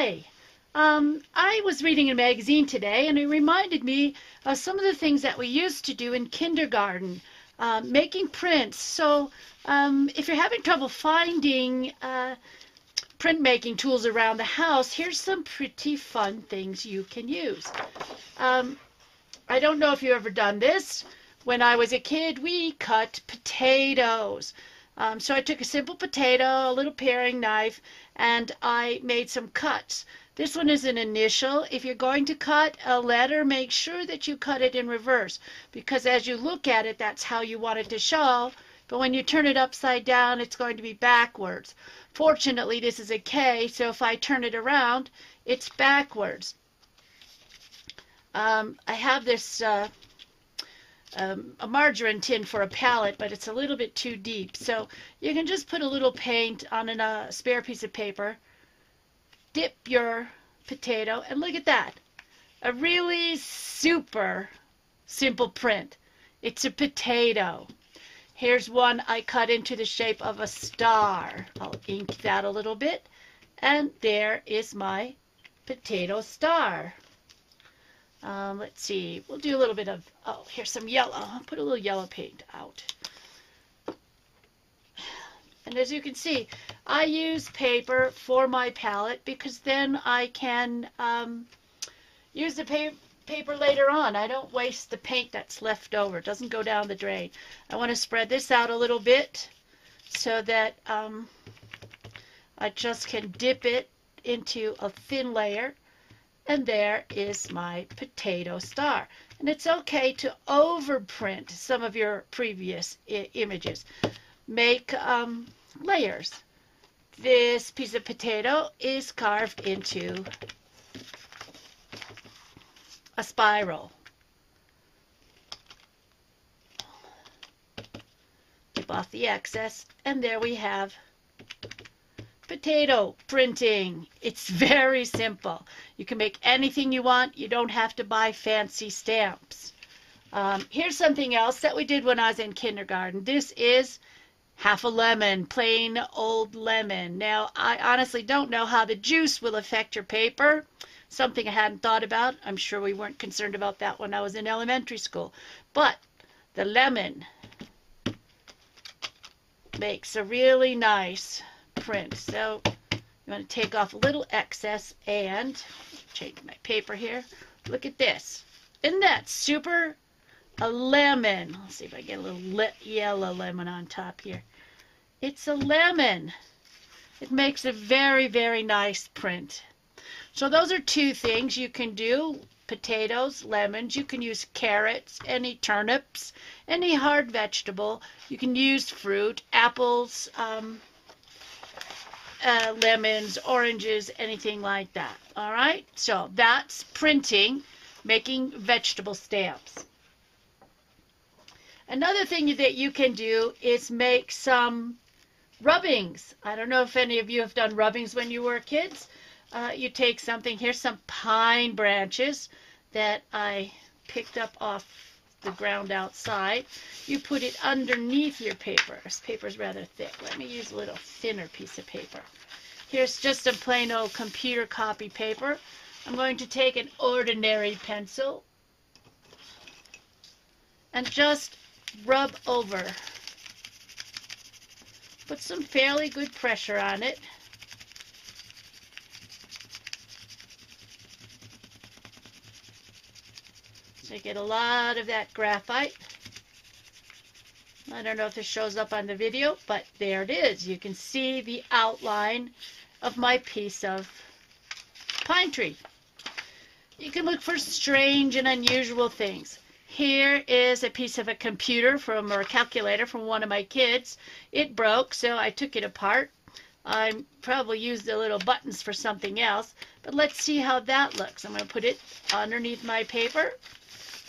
Hi. I was reading a magazine today, and it reminded me of some of the things that we used to do in kindergarten, making prints. So if you're having trouble finding printmaking tools around the house, here's some pretty fun things you can use. I don't know if you've ever done this. When I was a kid, we cut potatoes. So I took a simple potato, a little paring knife, and I made some cuts. This one is an initial. If you're going to cut a letter, make sure that you cut it in reverse, because as you look at it, that's how you want it to show. But when you turn it upside down, it's going to be backwards. Fortunately, this is a K, so if I turn it around, it's backwards. I have this a margarine tin for a palette, but it's a little bit too deep. So you can just put a little paint on a spare piece of paper, dip your potato, and look at that. A really super simple print. It's a potato. Here's one I cut into the shape of a star. I'll ink that a little bit, and there is my potato star. Let's see, we'll do a little bit of, oh, here's some yellow. I'll put a little yellow paint out. And as you can see, I use paper for my palette because then I can use the paper later on. I don't waste the paint that's left over. It doesn't go down the drain. I want to spread this out a little bit so that I just can dip it into a thin layer. And there is my potato star. And it's okay to overprint some of your previous images. Make layers. This piece of potato is carved into a spiral. Dip off the excess, and there we have potato printing. It's very simple. You can make anything you want. You don't have to buy fancy stamps. Here's something else that we did when I was in kindergarten. This is half a lemon, plain old lemon. Now, I honestly don't know how the juice will affect your paper. Something I hadn't thought about. I'm sure we weren't concerned about that when I was in elementary school. But the lemon makes a really nice print. So you want to take off a little excess and change my paper here. Look at this. Isn't that super? A lemon. Let's see if I get a little yellow lemon on top here. It's a lemon. It makes a very, very nice print. So those are two things you can do. Potatoes, lemons. You can use carrots, any turnips, any hard vegetable. You can use fruit, apples, lemons, oranges, anything like that. All right, so that's printing, making vegetable stamps. Another thing that you can do is make some rubbings. I don't know if any of you have done rubbings when you were kids. You take something, here's some pine branches that I picked up off the ground outside. You put it underneath your paper. This paper is rather thick. Let me use a little thinner piece of paper. Here's just a plain old computer copy paper. I'm going to take an ordinary pencil and just rub over. Put some fairly good pressure on it. So you get a lot of that graphite. I don't know if this shows up on the video, but there it is. You can see the outline of my piece of pine tree. You can look for strange and unusual things. Here is a piece of a computer or a calculator from one of my kids. It broke, so I took it apart. I probably used the little buttons for something else, but let's see how that looks. I'm going to put it underneath my paper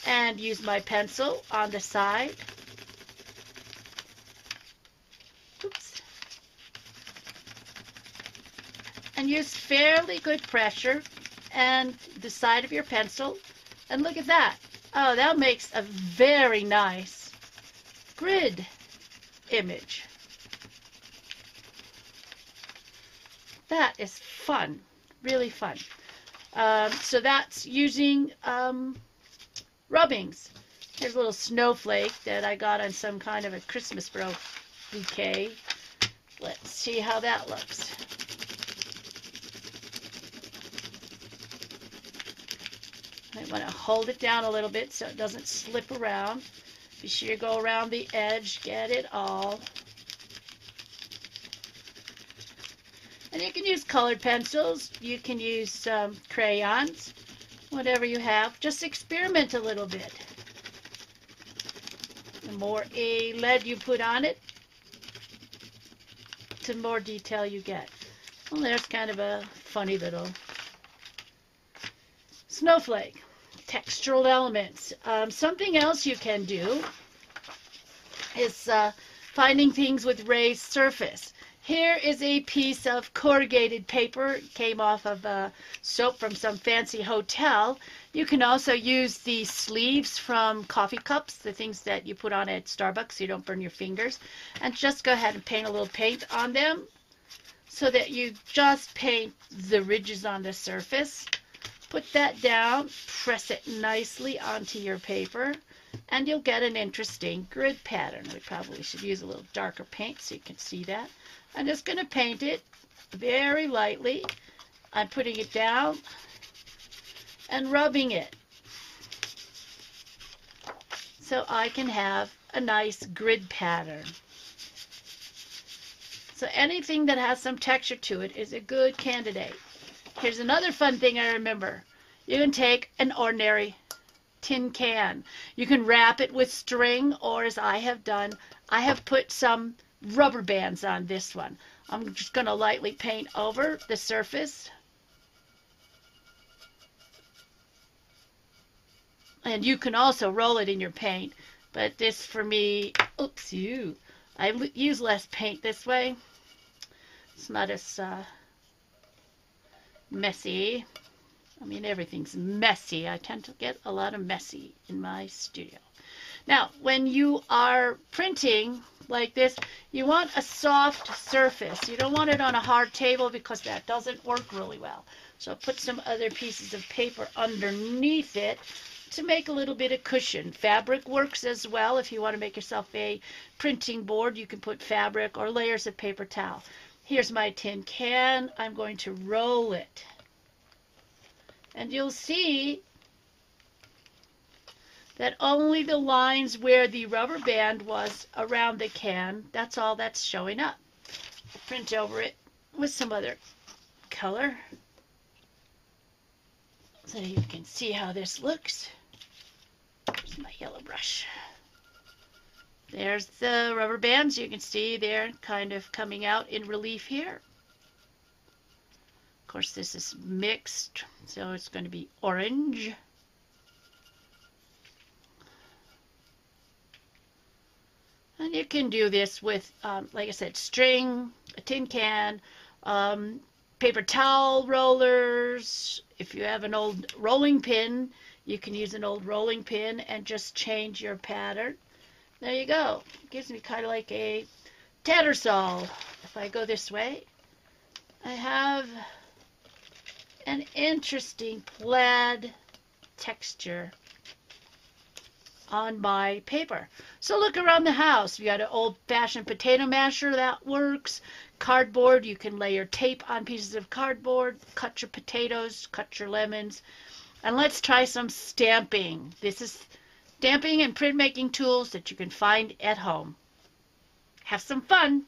and use my pencil on the side. Oops. And use fairly good pressure and the side of your pencil, and look at that. Oh, that makes a very nice grid image. That is fun. Really fun. So that's using rubbings. Here's a little snowflake that I got on some kind of a Christmas bouquet. Let's see how that looks. I want to hold it down a little bit so it doesn't slip around. Be sure you go around the edge, get it all. And you can use colored pencils, you can use crayons, whatever you have. Just experiment a little bit. The more lead you put on it, the more detail you get. Well, there's kind of a funny little snowflake. Textural elements. Something else you can do is finding things with raised surface. Here is a piece of corrugated paper. It came off of soap from some fancy hotel. You can also use the sleeves from coffee cups, the things that you put on at Starbucks so you don't burn your fingers. And just go ahead and paint a little paint on them so that you just paint the ridges on the surface. Put that down, press it nicely onto your paper, and you'll get an interesting grid pattern. We probably should use a little darker paint so you can see that. I'm just going to paint it very lightly. I'm putting it down and rubbing it so I can have a nice grid pattern. So anything that has some texture to it is a good candidate. Here's another fun thing I remember. You can take an ordinary tin can. You can wrap it with string, or as I have done, I have put some rubber bands on this one. I'm just going to lightly paint over the surface. And you can also roll it in your paint, but this for me, I use less paint this way. It's not as messy. I mean, everything's messy. I tend to get a lot of messy in my studio. Now, when you are printing like this, you want a soft surface. You don't want it on a hard table because that doesn't work really well. So put some other pieces of paper underneath it to make a little bit of cushion. Fabric works as well. If you want to make yourself a printing board, you can put fabric or layers of paper towel. Here's my tin can. I'm going to roll it. And you'll see that only the lines where the rubber band was around the can, that's all that's showing up. I'll print over it with some other color so you can see how this looks. Here's my yellow brush. There's the rubber bands. You can see they're kind of coming out in relief here. Of course, this is mixed, so it's going to be orange. And you can do this with, like I said, string, a tin can, paper towel rollers. If you have an old rolling pin, you can use an old rolling pin and just change your pattern. There you go. It gives me kind of like a tattersall. If I go this way, I have an interesting plaid texture on my paper. So look around the house. You got an old-fashioned potato masher, that works. Cardboard, you can lay your tape on pieces of cardboard, cut your potatoes, cut your lemons. And let's try some stamping. This is stamping and printmaking tools that you can find at home. Have some fun.